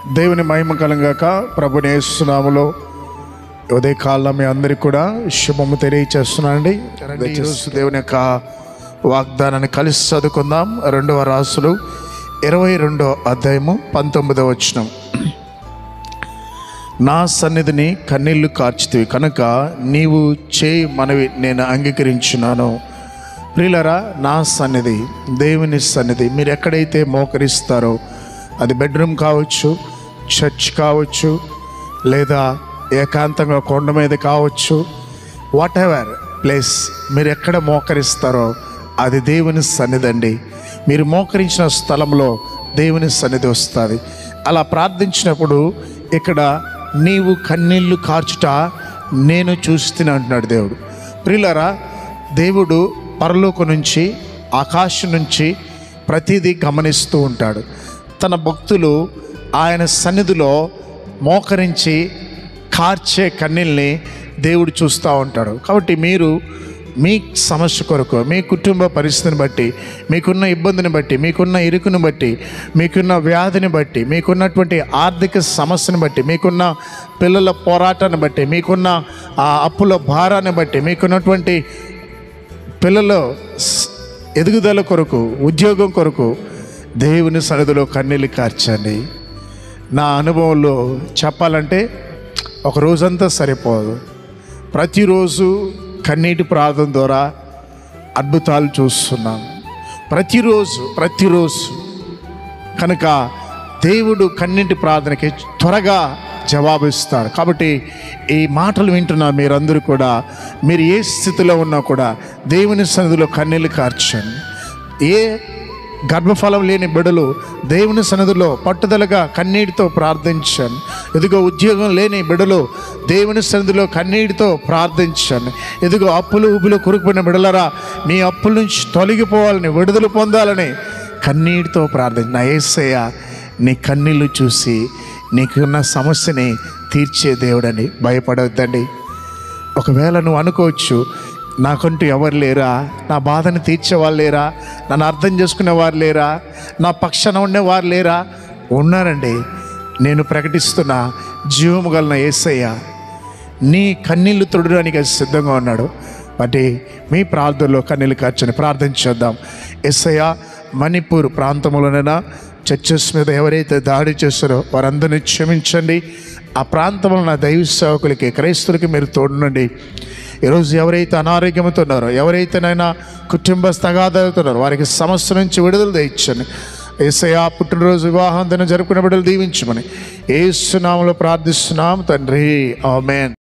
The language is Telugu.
దేవుని మహిమ కలంగాక. ప్రభుని యేసునామములో ఉదయ కాలంలో మీ అందరికీ కూడా శుభము తెలియచేస్తున్నానండి. ఈరోజు దేవుని యొక్క వాగ్దానాన్ని కలిసి చదువుకుందాం. 2వ రాసులు 22వ అధ్యాయము 19వ వచనం. నా సన్నిధిని కన్నీళ్లు కార్చితివి కనుక నీవు చేయి మనవి నేను అంగీకరించున్నాను. ప్రియులారా, నా సన్నిధి, దేవుని సన్నిధి, మీరు ఎక్కడైతే మోకరిస్తారో అది బెడ్రూమ్ కావచ్చు, చర్చ్ కావచ్చు, లేదా ఏకాంతంగా కొండ మీద కావచ్చు, వాట్ ఎవర్ ప్లేస్ మీరు ఎక్కడ మోకరిస్తారో అది దేవుని సన్నిధి అండి. మీరు మోకరించిన స్థలంలో దేవుని సన్నిధి వస్తుంది. అలా ప్రార్థించినప్పుడు ఇక్కడ నీవు కన్నీళ్లు కార్చుట నేను చూస్తున్నా అంటున్నాడు దేవుడు. ప్రియులారా, దేవుడు పరలోకం నుంచి, ఆకాశం నుంచి ప్రతిదీ గమనిస్తూ ఉంటాడు. తన భక్తులు ఆయన సన్నిధిలో మోకరించి కార్చే కన్నీళ్ళని దేవుడు చూస్తూ ఉంటాడు. కాబట్టి మీరు మీ సమస్య కొరకు, మీ కుటుంబ పరిస్థితిని బట్టి, మీకున్న ఇబ్బందిని బట్టి, మీకున్న ఇరుకుని బట్టి, మీకున్న వ్యాధిని బట్టి, మీకున్నటువంటి ఆర్థిక సమస్యను బట్టి, మీకున్న పిల్లల పోరాటాన్ని బట్టి, మీకున్న ఆ అప్పుల భారాన్ని బట్టి, మీకున్నటువంటి పిల్లల ఎదుగుదల కొరకు, ఉద్యోగం కొరకు దేవుని సన్నిధిలో కన్నీళ్ళు కార్చండి. నా అనుభవంలో చెప్పాలంటే ఒక రోజంతా సరిపోదు. ప్రతిరోజు కన్నీటి ప్రార్థన ద్వారా అద్భుతాలు చూస్తున్నాను. ప్రతిరోజు కనుక దేవుడు కన్నీటి ప్రార్థనకి త్వరగా జవాబిస్తాడు. కాబట్టి ఈ మాటలు వింటున్న మీరందరూ కూడా, మీరు ఏ స్థితిలో ఉన్నా కూడా దేవుని సన్నిధిలో కన్నీళ్ళు కార్చండి. ఏ గర్భఫలం లేని బిడ్డలు దేవుని సన్నిధిలో పట్టుదలగా కన్నీటితో ప్రార్థించండి. ఎదుగో ఉద్యోగం లేని బిడ్డలు దేవుని సన్నిధిలో కన్నీటితో ప్రార్థించండి. ఎదుగో అప్పులు ఊబిలో కురుకుపోయిన బిడ్డలరా, మీ అప్పుల నుంచి తొలగిపోవాలని, విడుదల పొందాలని కన్నీటితో ప్రార్థించండి. నా యేసయ్య నీ కన్నీళ్ళు చూసి నీకున్న సమస్యని తీర్చే దేవుడని. భయపడవద్దండి. ఒకవేళ నువ్వు అనుకోవచ్చు, నాకంటూ ఎవరు లేరా, నా బాధను తీర్చేవాళ్ళు లేరా, నన్ను అర్థం చేసుకునేవారు లేరా, నా పక్షాన ఉండేవారు లేరా? ఉన్నారండి. నేను ప్రకటిస్తున్న జీవము గల యేసయ్య నీ కన్నీళ్లు తొడడానికి సిద్ధంగా ఉన్నాడు. బట్టి మీ ప్రార్థనలో కన్నీళ్ళు కార్చని ప్రార్థించేద్దాం. యేసయ్య, మణిపూర్ ప్రాంతంలోనైనా చర్చెస్ మీద ఎవరైతే దాడి చేస్తారో వారందరినీ క్షమించండి. ఆ ప్రాంతంలో నా దైవ సేవకులకి, క్రైస్తవులకి మీరు తోడునండి. ఈరోజు ఎవరైతే అనారోగ్యంతో ఉన్నారో, ఎవరైతేనైనా కుటుంబ తగాదాలుతున్నారో వారికి సమస్య నుంచి విడుదల తెచ్చండి. యేసయ్య, పుట్టినరోజు వివాహం దినం జరుపుకునే బిడ్డలు దీవించమని యేసు నామములో ప్రార్థిస్తున్నాం తండ్రి. ఆమేన్.